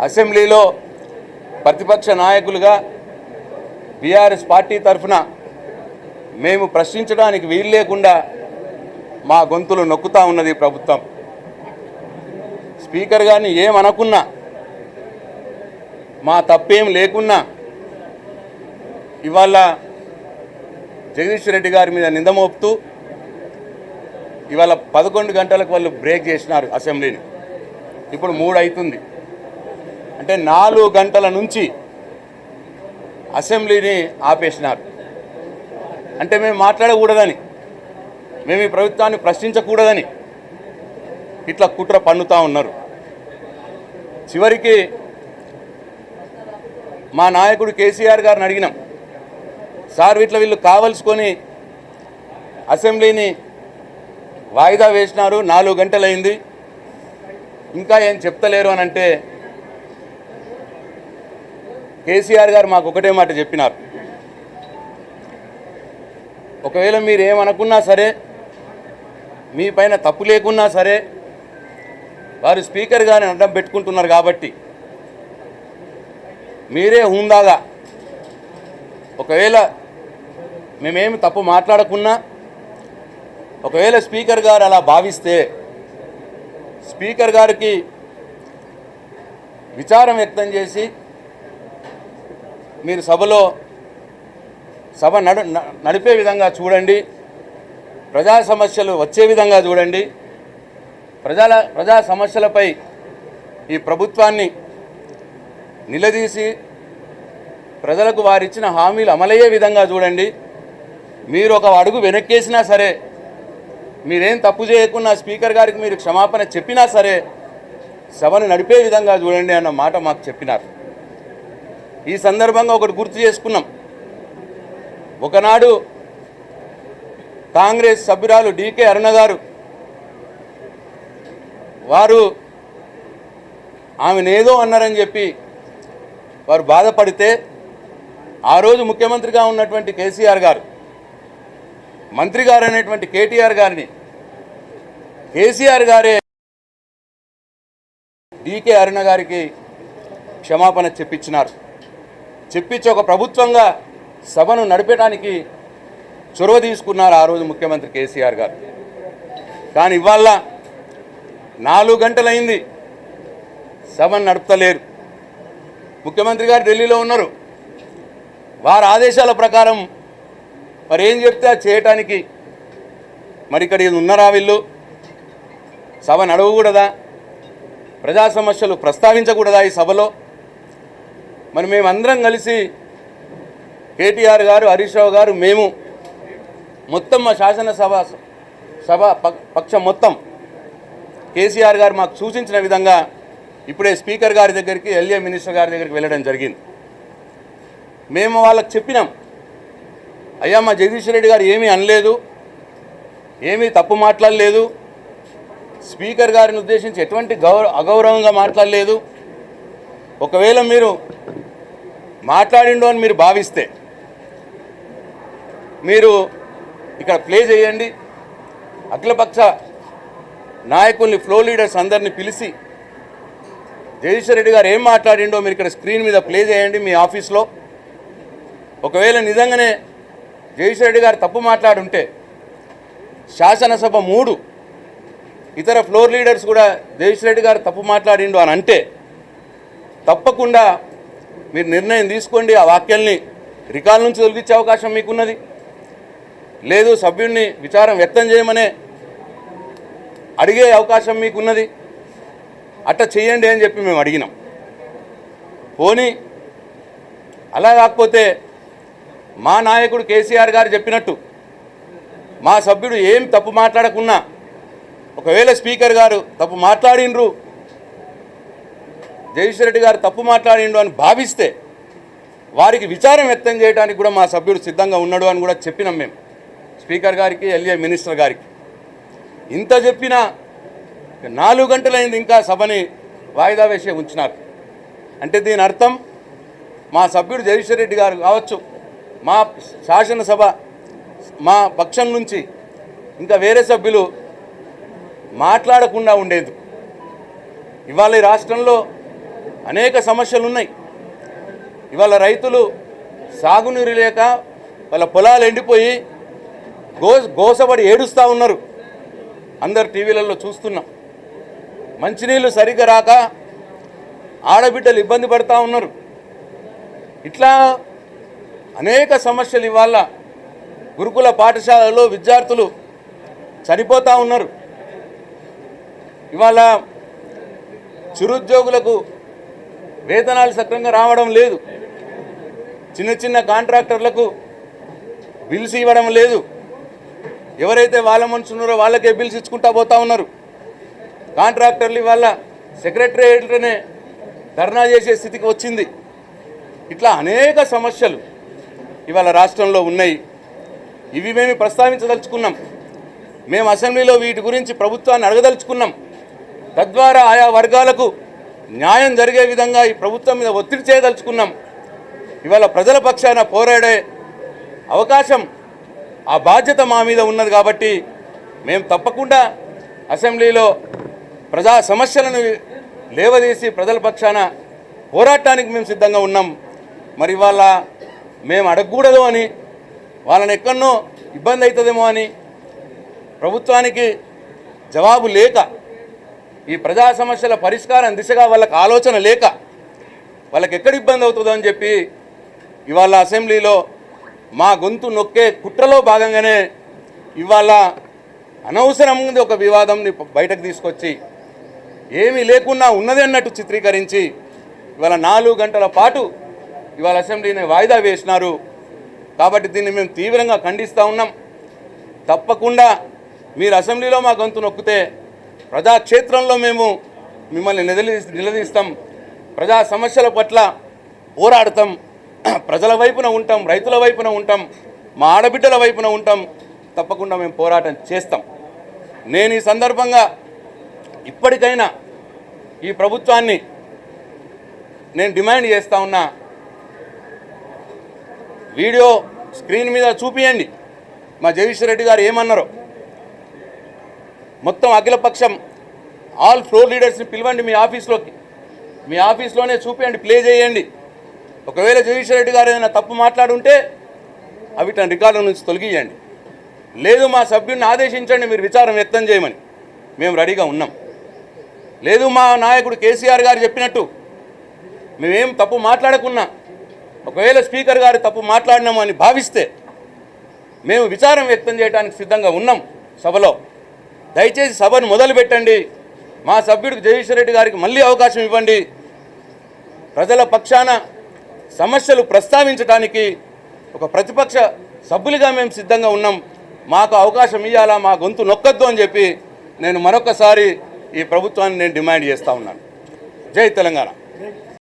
అసెంబ్లీలో ప్రతిపక్ష నాయకులుగా బీఆర్ఎస్ పార్టీ తరఫున మేము ప్రశ్నించడానికి వీలు లేకుండా మా గొంతులు నొక్కుతా ఉన్నది ప్రభుత్వం. స్పీకర్ గారిని ఏమనకున్నా, మా తప్పేం లేకున్నా ఇవాళ జగదీష్ రెడ్డి గారి మీద నింద మోపుతూ ఇవాళ 11 గంటలకు వాళ్ళు బ్రేక్ చేసినారు అసెంబ్లీని. ఇప్పుడు 3 అవుతుంది. అంటే 4 గంటల నుంచి అసెంబ్లీని ఆపేసినారు. అంటే మేము మాట్లాడకూడదని, మేము ఈ ప్రభుత్వాన్ని ప్రశ్నించకూడదని ఇట్లా కుట్ర పన్నుతూ ఉన్నారు. చివరికి మా నాయకుడు కేసీఆర్ గారిని అడిగినాం, సార్ ఇట్లా వీళ్ళు కావలసుకొని అసెంబ్లీని వాయిదా వేసినారు, 4 గంటలైంది, ఇంకా ఏం చెప్తలేరు అని అంటే కేసీఆర్ గారు మాకు ఒకటే మాట చెప్పినారు, ఒకవేళ మీరు ఏమనుకున్నా సరే, మీ పైన తప్పు లేకున్నా సరే, వారు స్పీకర్ గారిని అడ్డం పెట్టుకుంటున్నారు కాబట్టి మీరే హుందాగా, ఒకవేళ మేమేమి తప్పు మాట్లాడకున్నా, ఒకవేళ స్పీకర్ గారు అలా భావిస్తే స్పీకర్ గారికి విచారం వ్యక్తం చేసి మీరు సభ నడిపే విధంగా చూడండి, ప్రజా సమస్యలు వచ్చే విధంగా చూడండి, ప్రజా సమస్యలపై ఈ ప్రభుత్వాన్ని నిలదీసి ప్రజలకు వారిచ్చిన హామీలు అమలయ్యే విధంగా చూడండి. మీరు ఒక అడుగు వెనక్కేసినా సరే, మీరేం తప్పు చేయకున్నా స్పీకర్ గారికి మీరు క్షమాపణ చెప్పినా సరే సభను నడిపే విధంగా చూడండి అన్న మాట మాకు చెప్పినారు. ఈ సందర్భంగా ఒకటి గుర్తు చేసుకున్నాం. ఒకనాడు కాంగ్రెస్ సభ్యురాలు డీకే అరుణ గారు వారు ఆమెనేదో అన్నారని చెప్పి వారు బాధపడితే ఆ రోజు ముఖ్యమంత్రిగా ఉన్నటువంటి కేసీఆర్ గారు, మంత్రి గారు అనేటువంటి కేటీఆర్ గారిని కేసీఆర్ గారే డీకే అరుణ గారికి క్షమాపణ చెప్పించినారు. చెప్పించి ఒక ప్రభుత్వంగా సభను నడిపేయడానికి చొరవ తీసుకున్నారు ఆ రోజు ముఖ్యమంత్రి కేసీఆర్ గారు. కానీ ఇవాళ 4 గంటలైంది, సభను నడుపుతలేరు. ముఖ్యమంత్రి గారు ఢిల్లీలో ఉన్నారు. వారి ఆదేశాల ప్రకారం మరి ఏం చెప్తే చేయటానికి మరి ఇక్కడ ఉన్నారా? వీళ్ళు సభ నడవకూడదా? ప్రజా సమస్యలు ప్రస్తావించకూడదా ఈ సభలో? మరి మేమందరం కలిసి కేటీఆర్ గారు, హరీష్ రావు గారు, మేము మొత్తం మా శాసనసభ పక్షం మొత్తం కేసీఆర్ గారు మాకు సూచించిన విధంగా ఇప్పుడే స్పీకర్ గారి దగ్గరికి, ఎల్ఏ మినిస్టర్ గారి దగ్గరికి వెళ్ళడం జరిగింది. మేము వాళ్ళకి చెప్పినాం, అయ్యా మా జగదీష్ రెడ్డి గారు ఏమీ అనలేదు, ఏమీ తప్పు మాట్లాడలేదు, స్పీకర్ గారిని ఉద్దేశించి ఎటువంటి అగౌరవంగా మాట్లాడలేదు. ఒకవేళ మీరు మాట్లాడిండో అని మీరు భావిస్తే మీరు ఇక్కడ ప్లే చేయండి, అఖిలపక్ష నాయకుల్ని, ఫ్లో లీడర్స్ అందరినీ పిలిచి జగదీష్ రెడ్డి గారు ఏం మాట్లాడిండో మీరు ఇక్కడ స్క్రీన్ మీద ప్లే చేయండి మీ ఆఫీస్లో. ఒకవేళ నిజంగానే జగదీష్ రెడ్డి గారు తప్పు మాట్లాడుంటే శాసనసభ 3 ఇతర ఫ్లోర్ లీడర్స్ కూడా జగదీష్ రెడ్డి గారు తప్పు మాట్లాడిండు అని అంటే తప్పకుండా మీరు నిర్ణయం తీసుకోండి. ఆ వాక్యాల్ని రికార్డు నుంచి తొలగించే అవకాశం మీకున్నది. లేదు సభ్యుడిని విచారం వ్యక్తం చేయమనే అడిగే అవకాశం మీకున్నది. అట్లా చేయండి అని చెప్పి మేము అడిగినాం. పోనీ అలా కాకపోతే మా నాయకుడు కేసీఆర్ గారు చెప్పినట్టు మా సభ్యుడు ఏం తప్పు మాట్లాడకున్నా, ఒకవేళ స్పీకర్ గారు తప్పు మాట్లాడిండ్రు, జగదీష్ రెడ్డి గారు తప్పు మాట్లాడిండు అని భావిస్తే వారికి విచారం వ్యక్తం చేయడానికి కూడా మా సభ్యుడు సిద్ధంగా ఉన్నాడు అని కూడా చెప్పినాం మేము స్పీకర్ గారికి, ఎల్ఏ మినిస్టర్ గారికి. ఇంత చెప్పినా 4 గంటలైంది, ఇంకా సభని వాయిదా వేసే ఉంచినారు. అంటే దీని అర్థం మా సభ్యుడు జగదీష్ రెడ్డి గారు కావచ్చు, మా శాసనసభ మా పక్షం నుంచి ఇంకా వేరే సభ్యులు మాట్లాడకుండా ఉండేది. ఇవాళ ఈ రాష్ట్రంలో అనేక సమస్యలు ఉన్నాయి. ఇవాళ రైతులు సాగునీరు లేక వాళ్ళ పొలాలు ఎండిపోయి గోసపడి ఏడుస్తూ ఉన్నారు. అందరు టీవీలలో చూస్తున్నాం. మంచినీళ్ళు సరిగ్గా రాక ఆడబిడ్డలు ఇబ్బంది పడుతూ ఉన్నారు. ఇట్లా అనేక సమస్యలు ఇవాళ గురుకుల పాఠశాలలో విద్యార్థులు చనిపోతూ ఉన్నారు. ఇవాళ చిరుద్యోగులకు వేతనాలు సక్రమంగా రావడం లేదు. చిన్న చిన్న కాంట్రాక్టర్లకు బిల్స్ ఇవ్వడం లేదు. ఎవరైతే వాళ్ళ మనుషున్నారో వాళ్ళకే బిల్స్ ఇచ్చుకుంటా పోతా ఉన్నారు. కాంట్రాక్టర్లు ఇవాళ సెక్రటరియట్లోనే ధర్నా చేసే స్థితికి వచ్చింది. ఇట్లా అనేక సమస్యలు ఇవాళ రాష్ట్రంలో ఉన్నాయి. ఇవి మేము ప్రస్తావించదలుచుకున్నాం. మేము అసెంబ్లీలో వీటి గురించి ప్రభుత్వాన్ని అడగదలుచుకున్నాం. తద్వారా ఆయా వర్గాలకు న్యాయం జరిగే విధంగా ఈ ప్రభుత్వం మీద ఒత్తిడి చేయదలుచుకున్నాం. ఇవాళ ప్రజల పక్షాన పోరాడే అవకాశం, ఆ బాధ్యత మా మీద ఉన్నది. కాబట్టి మేము తప్పకుండా అసెంబ్లీలో ప్రజా సమస్యలను లేవదీసి ప్రజల పక్షాన పోరాటానికి మేము సిద్ధంగా ఉన్నాం. మరి ఇవాళ మేము అడగకూడదు అని, వాళ్ళని ఎక్కడనో ఇబ్బంది అవుతుందేమో అని, ప్రభుత్వానికి జవాబు లేక, ఈ ప్రజా సమస్యల పరిష్కారం దిశగా వాళ్ళకి ఆలోచన లేక, వాళ్ళకి ఎక్కడ ఇబ్బంది అవుతుందో అని చెప్పి ఇవాళ అసెంబ్లీలో మా గొంతు నొక్కే కుట్రలో భాగంగానే ఇవాళ అనవసరంగా ఒక వివాదంని బయటకు తీసుకొచ్చి ఏమీ లేకున్నా ఉన్నది అన్నట్టు చిత్రీకరించి ఇవాళ 4 గంటల పాటు ఇవాళ అసెంబ్లీని వాయిదా వేసినారు. కాబట్టి దీన్ని మేము తీవ్రంగా ఖండిస్తూ ఉన్నాం. తప్పకుండా మీరు అసెంబ్లీలో మా గొంతు నొక్కితే ప్రజాక్షేత్రంలో మేము మిమ్మల్ని నిలదీస్తాం. ప్రజా సమస్యల పట్ల పోరాడతాం. ప్రజల వైపున ఉంటాం, రైతుల వైపున ఉంటాం, మా ఆడబిడ్డల వైపున ఉంటాం. తప్పకుండా మేము పోరాటం చేస్తాం. నేను ఈ సందర్భంగా ఇప్పటికైనా ఈ ప్రభుత్వాన్ని నేను డిమాండ్ చేస్తూ ఉన్నా, వీడియో స్క్రీన్ మీద చూపియండి మా జగదీశ్వర్ రెడ్డి గారు ఏమన్నారో. మొత్తం అఖిలపక్షం ఆల్ ఫ్లోర్ లీడర్స్ని పిలవండి మీ ఆఫీస్లోకి, మీ ఆఫీస్లోనే చూపించండి, ప్లే చేయండి. ఒకవేళ జగదీశ్వర్ రెడ్డి గారు ఏదైనా తప్పు మాట్లాడుంటే అవి తన రికార్డుల నుంచి తొలగియండి. లేదు మా సభ్యుడిని ఆదేశించండి మీరు విచారం వ్యక్తం చేయమని, మేము రెడీగా ఉన్నాం. లేదు మా నాయకుడు కేసీఆర్ గారు చెప్పినట్టు మేమేం తప్పు మాట్లాడకున్నా, ఒకవేళ స్పీకర్ గారు తప్పు మాట్లాడినామని భావిస్తే మేము విచారం వ్యక్తం చేయడానికి సిద్ధంగా ఉన్నాం సభలో. దయచేసి సభను మొదలు పెట్టండి. మా సభ్యుడికి జగదీశ్వర్ రెడ్డి గారికి మళ్ళీ అవకాశం ఇవ్వండి. ప్రజల పక్షాన సమస్యలు ప్రస్తావించడానికి ఒక ప్రతిపక్ష సభ్యులుగా మేము సిద్ధంగా ఉన్నాం. మాకు అవకాశం ఇవ్వాలా, మా గొంతు నొక్కద్దు అని చెప్పి నేను మరొకసారి ఈ ప్రభుత్వాన్ని నేను డిమాండ్ చేస్తూ ఉన్నాను. జై తెలంగాణ.